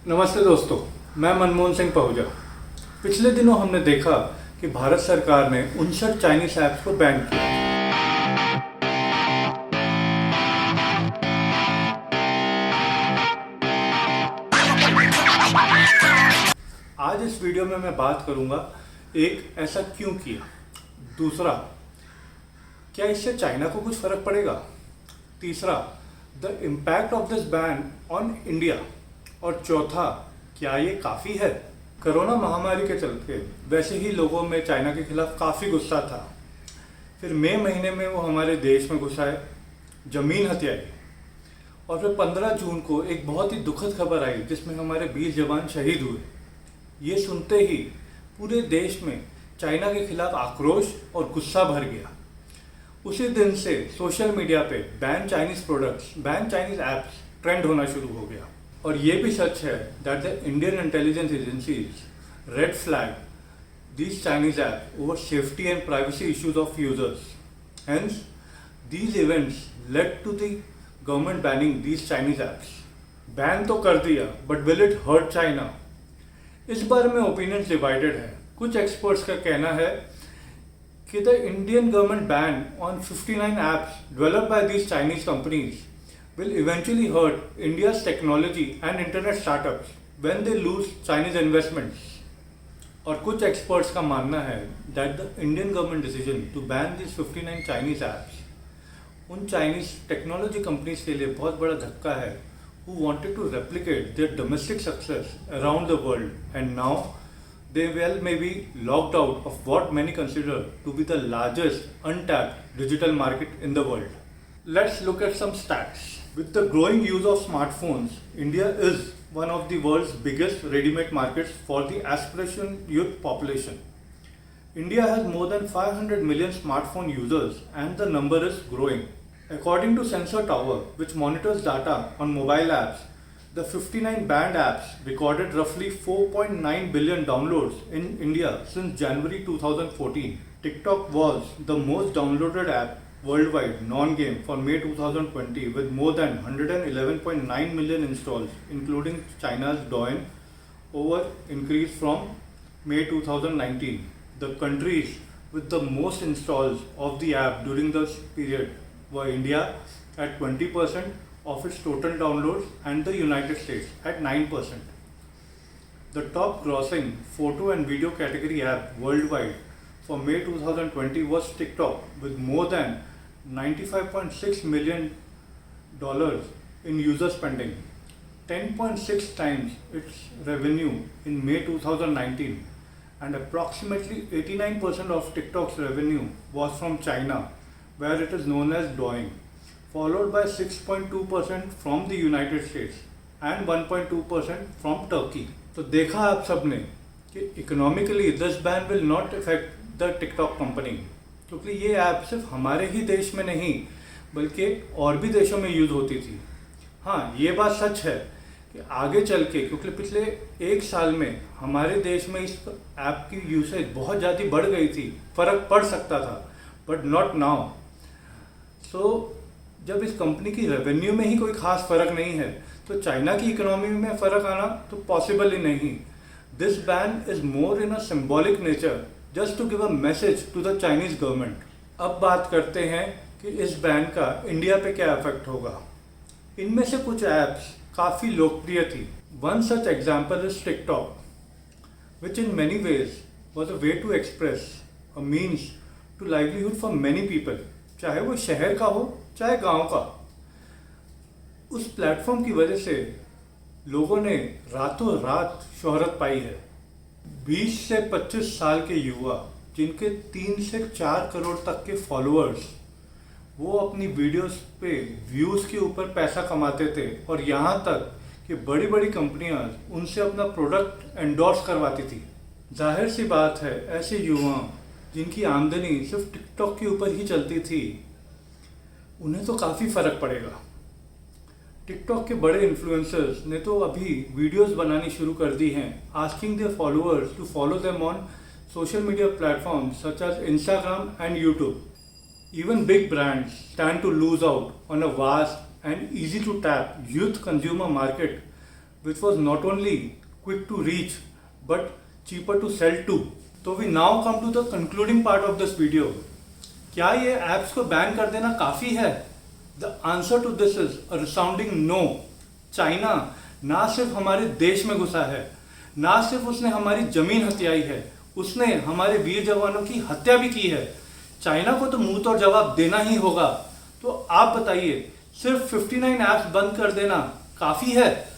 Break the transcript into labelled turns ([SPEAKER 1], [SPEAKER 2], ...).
[SPEAKER 1] नमस्ते दोस्तों, मैं मनमोहन सिंह पहुजा। पिछले दिनों हमने देखा कि भारत सरकार ने 59 चाइनीज ऐप्स को बैन किया। आज इस वीडियो में मैं बात करूंगा एक, ऐसा क्यों किया। दूसरा, क्या इससे चाइना को कुछ फर्क पड़ेगा। तीसरा, the impact of this ban on India. और चौथा, क्या ये काफ़ी है। कोरोना महामारी के चलते वैसे ही लोगों में चाइना के खिलाफ काफ़ी गुस्सा था। फिर मई महीने में वो हमारे देश में घुस आए, ज़मीन हथियाई, और फिर 15 जून को एक बहुत ही दुखद खबर आई जिसमें हमारे 20 जवान शहीद हुए। ये सुनते ही पूरे देश में चाइना के खिलाफ आक्रोश और गुस्सा भर गया। उसी दिन से सोशल मीडिया पे ban Chinese products, ban Chinese apps trend होना शुरू हो गया। और ये भी सच है that the Indian intelligence agencies red flag these Chinese apps over safety and privacy issues of users. Hence, these events led to the government banning these Chinese apps. Ban तो कर दिया, but will it hurt China? इस बारे में opinions divided है। कुछ experts का कहना है कि the Indian government ban on 59 apps developed by these Chinese companies will eventually hurt India's technology and internet startups when they lose Chinese investments. और कुछ एक्सपर्ट्स का मानना है that the Indian government decision to ban this 59 Chinese apps उन Chinese technology companies के लिए बहुत बड़ा धक्का है who wanted to replicate their domestic success around the world, and now they well may be locked out of what many consider to be the largest untapped digital market in the world. Let's look at some stats. With the growing use of smartphones, India is one of the world's biggest ready-made markets for the aspiration youth population. India has more than 500 million smartphone users and the number is growing. According to Sensor Tower, which monitors data on mobile apps, the 59 banned apps recorded roughly 4.9 billion downloads in India since January 2014. TikTok was the most downloaded app worldwide non-game for May 2020 with more than 111.9 million installs, including China's Douyin over increase from May 2019. The countries with the most installs of the app during this period were India at 20% of its total downloads and the United States at 9%. The top grossing photo and video category app worldwide for May 2020 was TikTok with more than $95.6 million in user spending, 10.6 times its revenue in May 2019, and approximately 89% of TikTok's revenue was from China, where it is known as Douyin, followed by 6.2% from the United States and 1.2% from Turkey. तो देखा आप सबने कि economically this ban will not effect the TikTok company, क्योंकि ये app सिर्फ हमारे ही देश में नहीं बल्कि और भी देशों में यूज़ होती थी। हाँ, ये बात सच है कि आगे चल के, क्योंकि पिछले एक साल में हमारे देश में इस ऐप की यूसेज बहुत ज़्यादा बढ़ गई थी, फ़र्क पड़ सकता था, बट नॉट नाउ। सो जब इस कंपनी की रेवेन्यू में ही कोई ख़ास फ़र्क नहीं है तो चाइना की इकोनॉमी में फ़र्क आना तो पॉसिबल ही नहीं। This ban is more in a symbolic nature just to give a message to the Chinese government. अब बात करते हैं कि इस बैन का इंडिया पे क्या इफेक्ट होगा। इनमें से कुछ ऐप्स काफ़ी लोकप्रिय थी। One such example is TikTok, which in many ways was a way to express a means to livelihood for many people, चाहे वो शहर का हो चाहे गांव का। उस प्लेटफॉर्म की वजह से लोगों ने रातों रात शोहरत पाई है। 20 से 25 साल के युवा जिनके 3 से 4 करोड़ तक के फॉलोअर्स, वो अपनी वीडियोस पे व्यूज़ के ऊपर पैसा कमाते थे, और यहाँ तक कि बड़ी बड़ी कंपनियां उनसे अपना प्रोडक्ट एंडोर्स करवाती थी। जाहिर सी बात है, ऐसे युवा जिनकी आमदनी सिर्फ टिकटॉक के ऊपर ही चलती थी, उन्हें तो काफ़ी फ़र्क पड़ेगा। टिकटॉक के बड़े इन्फ्लुएंसर्स ने तो अभी वीडियोस बनानी शुरू कर दी हैं, asking their followers to follow them on social media platforms such as Instagram and YouTube. Even big brands stand to lose out on a vast and easy to tap youth consumer market which was not only quick to reach but cheaper to sell to. So we now come to the concluding part of this video. क्या ये apps को ban कर देना काफी है? The answer to this is a resounding no. China ना सिर्फ हमारे देश में घुसा है, ना सिर्फ उसने हमारी जमीन हथियाई है, उसने हमारे वीर जवानों की हत्या भी की है। चाइना को तो मुंह तोड़ जवाब देना ही होगा। तो आप बताइए, सिर्फ 59 ऐप्स बंद कर देना काफी है?